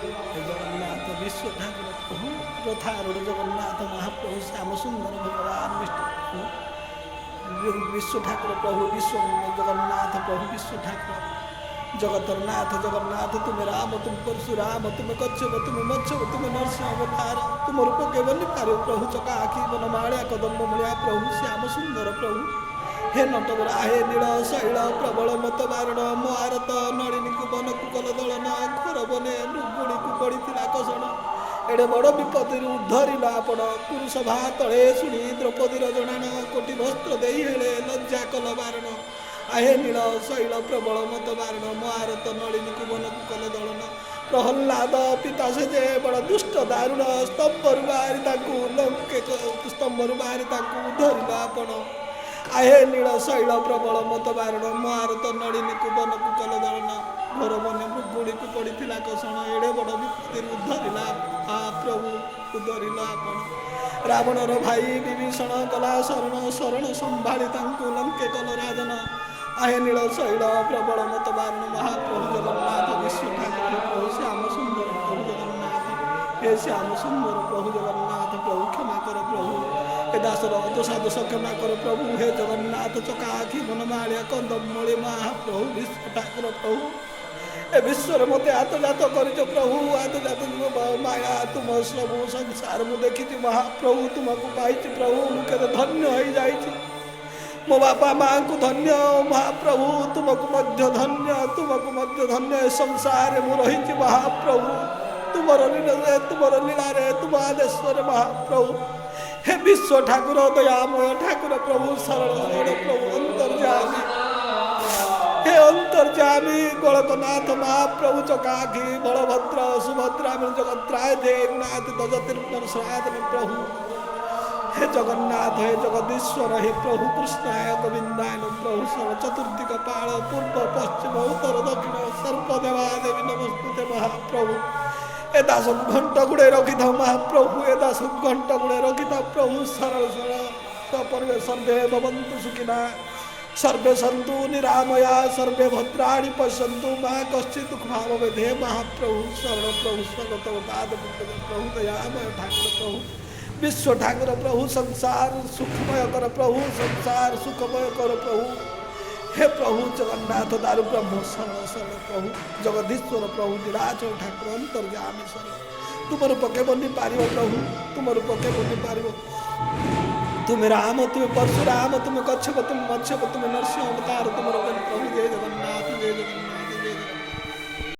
जगन्नाथ विश्व ठाकुर प्रभु रथारूढ़ जगन्नाथ महाप्रभु श्याम सुंदर भगवान विष्णु विश्व ठाकुर प्रभु विश्व जगन्नाथ प्रभु विश्व ठाकुर जगतर नाथ जगन्नाथ तुम्हें राम तुम परशुराम तुम्हें कच्छप तुम्हें मच्छप तुम्हें नरसिंह अवतार तुम रूप के बनी पारो प्रभु चका आखि बनमाड़िया कदम्ब मलिया प्रभु श्याम सुंदर प्रभु हे नटवरा हे नील शैल प्रबल मत बारण मो आरत नलिनी कुबन कुकल दलन घोर बने मृगुणी कुकड़ी कषण एड़े बड़ विपत्ति उद्धरिला आपण कुरुसभा तले शुणी द्रौपदीर जणाण कोटि वस्त्र दे हेले लज्जा कल बारण आहे नील शैल प्रबल मत बारण मो आरत नलिनी कुबन कुकल दलन प्रहल्लाद पिता से जे बड़ दुष्ट दारुण स्तंभरू बाहरी उद्धरिला आपण आहे नील शैल प्रबल मत बारण महारत नलिनी कुबन कुकल दलन घर मन मृगुड़ी को पड़ी कषण एड़े बड़ विपत्ति उद्धरिला प्रभु उद्धरिला आपण रावणर भाई विभीषण कला शरण शरण संभाली लंके कल राजन आहे नील शैल प्रबल मत बारण महाप्रभु जगन्नाथ विश्व ठाकुर प्रभु श्याम सुंदर प्रभु जगन्नाथ हे श्याम सुंदर प्रभु जगन्नाथ प्रभु क्षमा कर प्रभु हे दासर दोषा दोष क्षमा कर प्रभु हे जगन्नाथ चका आखि बनमाड़िया कंदमूली महाप्रभु विश्व ठाकुर प्रभु ए विश्व मत आतजात कर प्रभु आतजात माया तुम सब संसार मु देखी महाप्रभु तुमको पाई प्रभु मुझे धन्य हो जाए मो बापा माँ को धन्य महाप्रभु तुमको धन्य धन्य संसार मु रही महाप्रभु तुमर लीला रे तुम आदेश महाप्रभु हे विश्व ठाकुर दयामय ठाकुर प्रभु शरण प्रभु अंतर्यामी हे अंतर्यामी गोलकनाथ महाप्रभु चकाघी बलभद्र सुभद्रा जगत्राय देवनाथ दजतिर्परसादन प्रभु हे जगन्नाथ हे जगदीश्वर हे प्रभु कृष्णाय गोविंदाय प्रभु सर्व चतुर्थी कपाल पूर्व पश्चिम उत्तर दक्षिण सर्वदेवादेवी नमस्ते महाप्रभु ए दास घंट गुड़े रखी था महाप्रभु ए दास घंट गुड़े रखी था प्रभु सरल सरल सर्वे भवन्तु सुखिना सर्वे सन्तु निरामया सर्वे भद्राणि पश्यन्तु मा कश्चित् दुःखभाव वेधे महाप्रभु शरण प्रभु स्वगत प्रभु दयामय ठाकुर प्रभु विश्व ठाकुर प्रभु संसार सुखमय कर प्रभु संसार सुखमय कर प्रभु हे प्रभु जगन्नाथ दारु ब्रह्म शरण शरण प्रभु जगदीश्वर प्रभु नीलाचल ठाकुर अंतर्यामी शरण तुम रूप के बनी पार प्रभु तुम रूप के बनी पार तुम राम तुम परशुराम तुम कच्छप तुम मच्छप तुम नरसिंह अवतार तुम प्रभु जय जगन्नाथ जय जगन्नाथ।